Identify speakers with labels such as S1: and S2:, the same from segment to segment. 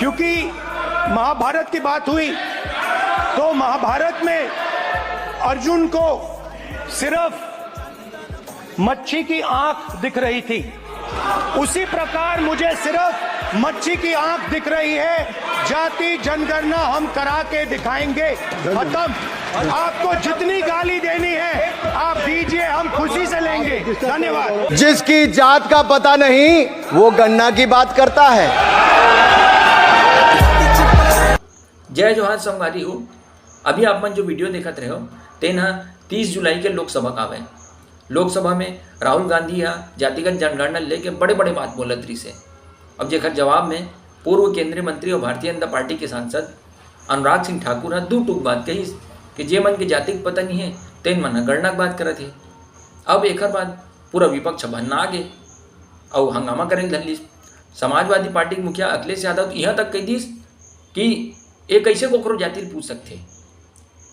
S1: क्योंकि महाभारत की बात हुई तो महाभारत में अर्जुन को सिर्फ मच्छी की आंख दिख रही थी, उसी प्रकार मुझे सिर्फ मच्छी की आंख दिख रही है। जाति जनगणना हम करा के दिखाएंगे, खत्म। आपको जितनी गाली देनी है आप दीजिए, हम खुशी से लेंगे। धन्यवाद।
S2: जिसकी जात का पता नहीं वो गन्ना की बात करता है।
S3: जय जोहार संगवारी हो। अभी आप मन जो वीडियो देखत रहे हो तेना 30 जुलाई के लोकसभा का है। लोकसभा में राहुल गांधी या जातिगत जनगणना लेके बड़े बड़े बात बोलत रही से। अब जेकर जवाब में पूर्व केंद्रीय मंत्री और भारतीय जनता पार्टी के सांसद अनुराग सिंह ठाकुर दू टूक बात कही कि जे मन के जाति पता नहीं है तेन मन गणना की बात करत है। अब एक बाद पूरा विपक्ष भन्ना आ गए और हंगामा करें धरली। समाजवादी पार्टी के मुखिया अखिलेश यादव तो यहाँ तक कह दीस कि ये कैसे कोकरो जाति पूछ सकते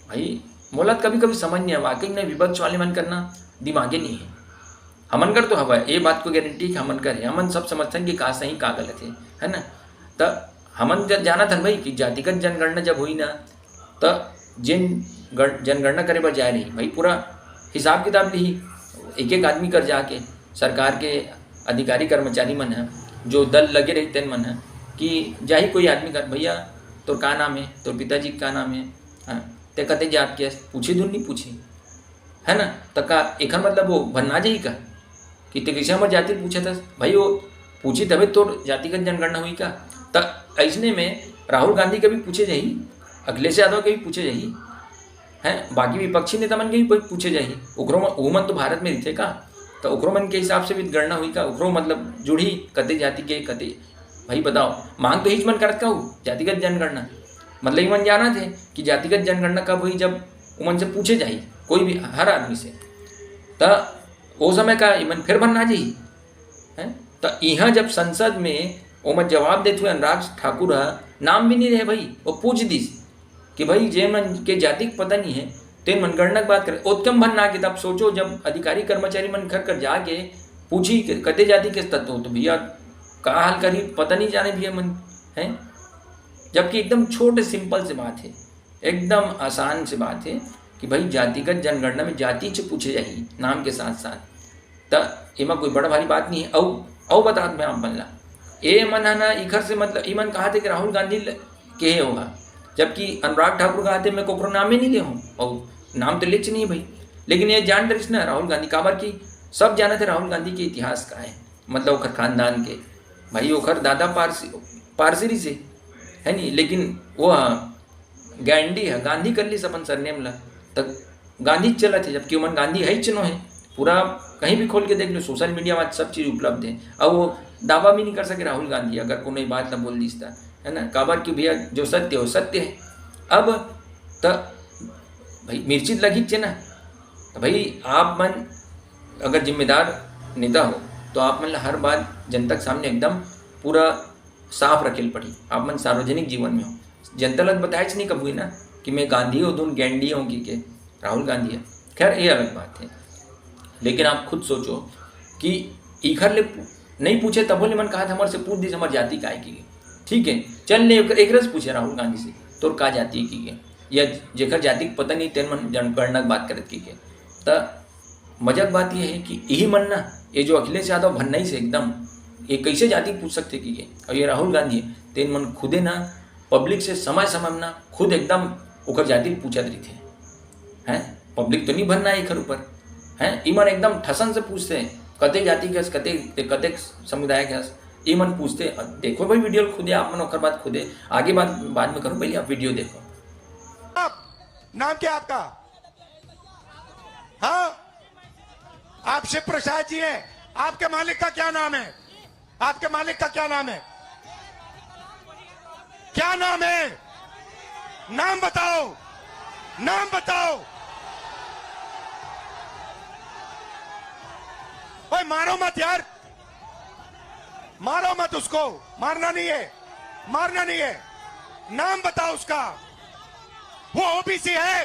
S3: भाई। मोला कभी कभी समझ नहीं है, वाकई में विपक्ष वाले मन करना दिमागे नहीं है। हमन कर तो हवा ये बात को गारंटी कि हमन कर है, हमन सब समर्थन कि का सही का गलत है ना। तो हमन जाना था भाई कि जातिगत जनगणना जब हुई ना तो जिन जनगणना करे बर जा रही भाई पूरा हिसाब किताब ली, एक एक आदमी कर जाके सरकार के अधिकारी कर्मचारी मन है जो दल लगे रही तेन मन है कि जाही कोई आदमी कर भैया तो का नाम है, तो पिताजी का नाम है, हाँ ते कहते जात के पूछी दूर नहीं पूछी है ना। तो का एक मतलब वो भरना जाही का कि ते कैसे हमारे जाति पूछा था भाई, वो पूछी तभी तो जातिगत जनगणना हुई का। तो ऐसने में राहुल गांधी के भी पूछे जाही, अखिलेश यादव के भी पूछे जाही हैं, बाकी विपक्षी नेता मन के भी पूछे जाही। उकरो मन तो भारत में रहते का, तो उकरो मन के हिसाब से भी गणना हुई का। उकरो मतलब जुड़ी कते जाति के कते भाई बताओ। मांग तो हिच मन करत का जातिगत जनगणना, मतलब मन जाना थे कि जातिगत जनगणना कब हुई, जब उमन से पूछे जाही कोई भी हर आदमी से, तो वो समय का इमन फिर बनना जाही है। तो यहाँ जब संसद में उमन जवाब देते हुए अनुराग ठाकुर नाम भी नहीं रहे भाई, वो पूछ दीस कि भाई जे मन के जाति पता नहीं है तेन मन गणना की बात करे उत्तम बनना के। तब सोचो जब अधिकारी कर्मचारी मन घर कर जाके पूछी कते जाति के तत्व, तो भैया का हाल करी पता नहीं जाने भैया मन है। जबकि एकदम छोटे सिंपल से बात है, एकदम आसान से बात है कि भाई जातिगत जनगणना में जाति से पूछे जाही नाम के साथ साथ, तो एमा कोई बड़ा भारी बात नहीं है। औ बता मैं आप बनला ए मन है ना इखर से मतलब ई मन कहा थे कि राहुल गांधी के होगा, जबकि अनुराग ठाकुर कहा थे मैं कोकरो नाम ही नहीं ले हूँ और नाम तो लिच नहीं भाई। लेकिन ये जान डरिस ना राहुल गांधी काबर की सब जाने थे राहुल गांधी के इतिहास का है, मतलब ओखर खानदान के भाई ओखर दादा पारसिरी से है नहीं, लेकिन वो गांधी है गांधी कर ली अपन सरनेम ला तक गांधी चला थे, जबकि उमन गांधी है चनो है। पूरा कहीं भी खोल के देख लो सोशल मीडिया में सब चीज़ उपलब्ध है। अब वो दावा भी नहीं कर सके राहुल गांधी अगर कोई बात ना बोल दीस है ना, काबर की भैया जो सत्य हो सत्य है। अब तो भाई मिर्ची लगी चे ना, तो भाई आप मन अगर जिम्मेदार नेता हो तो आप मन हर बात जनता के सामने एकदम पूरा साफ रखेल पड़ी। आप मन सार्वजनिक जीवन में हो, जनता लग बताए नहीं कब हुई ना कि मैं गांधी हो दून गैंडी हूँ कि राहुल गांधी है। खैर ये अलग बात है, लेकिन आप खुद सोचो कि इखर ले नहीं पूछे तब बोले मन कहा था हमारे से पूछ दी हमारी जाति का है की, ठीक है चल ने एक रस पूछे राहुल गांधी से तो का जाति की या जेकर जाति पता नहीं तेन मन जनगणना की बात करत की के। तो मजाक बात यह है कि यही मन ना ये जो अखिलेश यादव भन्ना से एकदम ये कैसे जाति पूछ सकते कि और ये राहुल गांधी है तेन मन खुदे ना पब्लिक से समय समय ना खुद एकदम ओकर जाति पूछत रही थे हैं। पब्लिक तो नहीं भरना है एकर ऊपर हैं, ईमन एकदम ठसन से पूछते हैं कते जाति के कते समुदाय के ईमन पूछते। देखो भाई वीडियो खुदे आप मन ओकर बात खुदे आगे बाद में करो, पहले आप वीडियो देखो।
S1: नाम क्या आपका? हाँ आप शिव प्रसाद जी हैं, आपके मालिक का क्या नाम है? आपके मालिक का क्या नाम है? क्या नाम है? नाम बताओ, नाम बताओ। भाई मारो मत यार, मारो मत उसको, मारना नहीं है, मारना नहीं है। नाम बताओ उसका। वो ओबीसी है?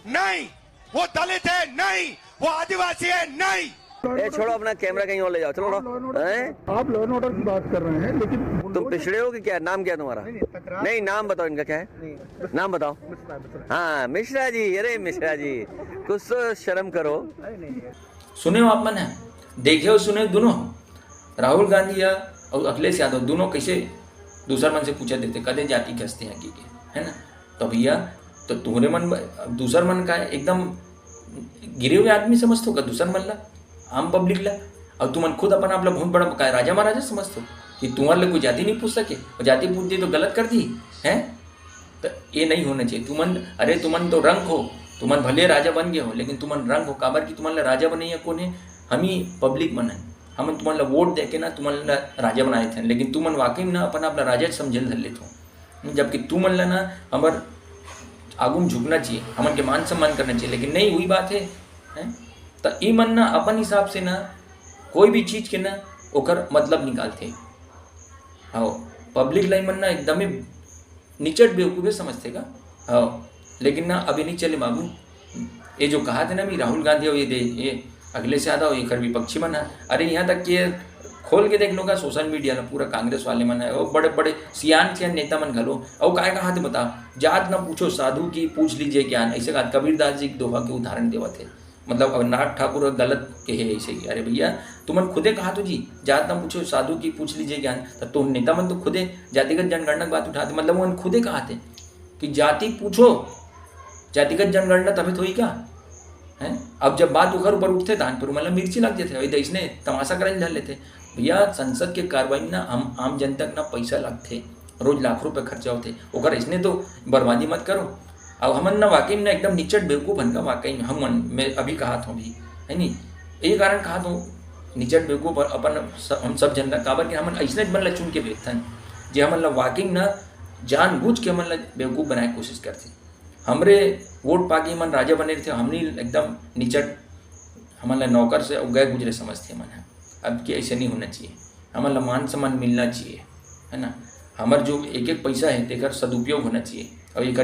S1: नहीं। वो दलित है? नहीं। वो आदिवासी है? नहीं।
S2: छोड़ो अपना कैमरा कहीं और ले जाओ, चलो।
S4: आप लॉ एंड ऑर्डर की बात कर रहे हैं, लेकिन
S2: तुम पिछड़े हो कि क्या? नाम क्या तुम्हारा? नहीं, नाम बताओ इनका क्या है? नाम बताओ। हाँ, मिश्रा जी। अरे मिश्रा जी, कुछ तो शर्म करो।
S3: सुने हो आप मन है, देखे हो सुने हो दोनों, राहुल गांधी या और अखिलेश यादव दोनों कैसे दूसरा मन से पूछा देते कदे जाति के हस्ते हैं की है ना। तो भैया तो तुम्हारे मन दूसर मन का है एकदम गिरे हुए आदमी समझते हो का दूसर मन ला, आम पब्लिक ला, और तुमन खुद अपन आप बहुत बड़ा का राजा महाराजा समझते हो कि तुम्हारे लिए कोई जाति नहीं पूछ सके, और जाति पूछ दी तो गलत कर दी है। तो ये नहीं होना चाहिए। तुमन अरे तुमन तो रंग हो, तुमन भले राजा बन गए हो, लेकिन तुमन रंग हो काबर की तुम्हारे राजा बने या कौन है, हम ही पब्लिक मन है, हम तुम्हारा वोट दे के ना तुम्हारा राजा बनाए थे, लेकिन तुमन वाकई ना अपन अपना राजा समझे धर लेते हो, जबकि तुमन ला ना हमार आगू में झुकना चाहिए, हमन के मान सम्मान करना चाहिए, लेकिन नहीं हुई बात है। तो ई मन ना अपन हिसाब से ना कोई भी चीज़ के ना ओकर मतलब निकालते। हाँ, पब्लिक लाइन मन ना एकदम ही निचट बेवकूफ़े समझते का। हाँ, लेकिन ना अभी नहीं चले बाबू। ये जो कहा थे ना भी राहुल गांधी और ये अखिलेश यादव ये कर विपक्षी मन है, अरे यहाँ तक कि खोल के देख लो का सोशल मीडिया ना पूरा कांग्रेस वाले मन है, और बड़े बड़े सियान नेता मन घलो, और काय कहा थे बता, जात ना पूछो साधु की पूछ लीजिए ज्ञान, ऐसे कहा कबीरदास जी दोहा के उदाहरण देवा थे, मतलब अवनाथ ठाकुर गलत कहे ऐसे ही। अरे भैया तुमन खुदे कहा तो जी जात ना पूछो साधु की पूछ लीजिए ज्ञान, तो नेता मन तो खुदे जातिगत जनगणना की बात उठाते, मतलब वो खुदे कहा थे कि जाति पूछो, जातिगत जनगणना तभी तो ही क्या है। अब जब बात उखर ऊपर उठते धान पर मतलब मिर्ची लग जाते वही इसने तमाशा कर धर लेते। भैया संसद के कार्रवाई में ना हम आम जनता का ना पैसा लगते, रोज लाख रुपए खर्चा होते, ओकर इसने तो बर्बादी मत करो। अब हमन ना वाकई में एकदम निचट बेवकूफ़ बन का वाकई में हम मैं अभी कहा था भी है नहीं, यही कारण कहा तो निचट बेवकूफ़ अपन हम सब जनता काबर के हमन ऐसने मन ला चुन के बेचतन जे हमन ला वाकई ना जानबूझ के हमन ला बेवकूफ़ बनाए कोशिश करते। हमरे वोट पाके मन राजा बने थे, हमने एकदम निचट हमन ला नौकर से गए गुजरे समझते मन है। अब कि ऐसे नहीं होना चाहिए, हमन ला मान सम्मान मिलना चाहिए है ना। हमार जो एक एक पैसा है तेकर सदुपयोग होना चाहिए, और एक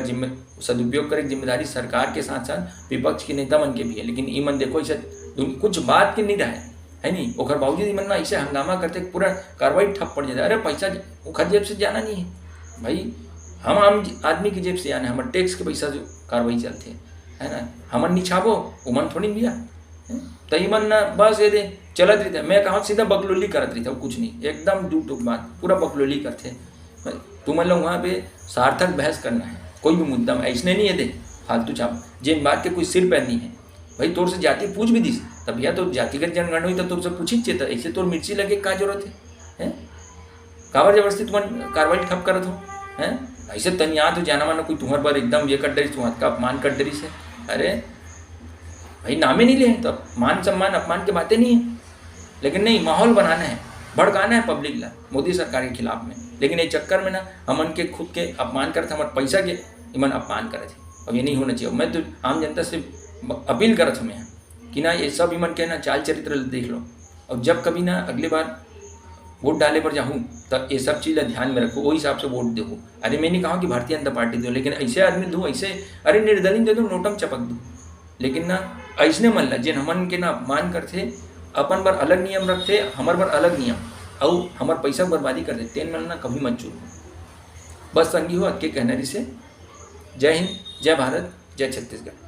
S3: सदुपयोग करे जिम्मेदारी सरकार के साथ साथ विपक्ष के नेता मन के भी है। लेकिन ई मन देखो ऐसे कुछ बात के नहीं रहे है नहीं, ओकर बावजूद मन ना ऐसे हंगामा करते पूरा कार्रवाई ठप पड़ जाता है। अरे पैसा ओखर जेब से जाना नहीं है भाई, हम आम आदमी की जेब से जाना है, हमारे टैक्स के पैसा जो कार्रवाई चलते है ना, हमन नहीं छापो उमन थोड़ी भैया। तो ई मन ना बस ये दे चलत रहता है, मैं कहा सीधा बकलोली करत रहता हूँ, कुछ नहीं एकदम डूब टूक बात पूरा बकलोली करते। तुम लोग वहाँ पे सार्थक बहस करना है, कोई भी मुद्दा में ऐसने नहीं है दे फालतू छाप जिन बात के कोई सिर पैर नहीं है। भाई तोर से जाति पूछ भी दी तब भैया तो जातिगत जनगणना हुई तो तुमसे पूछी चाहिए, ऐसे तोर मिर्ची लगे का जरूरत है काबर जबरदस्ती तुम कार्रवाई ठप करत हो है। ऐसे तनिया तो जाना माना कोई तुम्हारे पर एकदम ये कर डरी तुम्हारा का अपमान कर डरी से, अरे भाई नामे नहीं ले तब मान सम्मान अपमान की बातें नहीं है। लेकिन नहीं माहौल बनाना है, भड़काना है पब्लिक ला मोदी सरकार के खिलाफ में, लेकिन ये चक्कर में ना हमन के खुद के अपमान करते, हमारे पैसा के इमन अपमान करे थे। अब ये नहीं होना चाहिए। मैं तो आम जनता से अपील करत हूँ मैं कि ना ये सब इमन के ना चाल चरित्र देख लो, और जब कभी ना अगली बार वोट डाले पर जाऊँ तब ये सब चीज़ ध्यान में रखो, वही हिसाब से वोट देखो। अरे मैं नहीं कहा कि भारतीय जनता पार्टी दो, लेकिन ऐसे आदमी दो ऐसे अरे निर्दलीय दे दो, नोटम चपक दो, लेकिन ना ऐसने मन ला जिन हमन के ना अपमान करते, अपन पर अलग नियम रखते, हमार पर अलग नियम, और हमार पैसा बर्बादी कर देते, तेन मन ना कभी मत चूको। बस संगी हो अद के कहना से। जय हिंद, जय भारत, जय छत्तीसगढ़।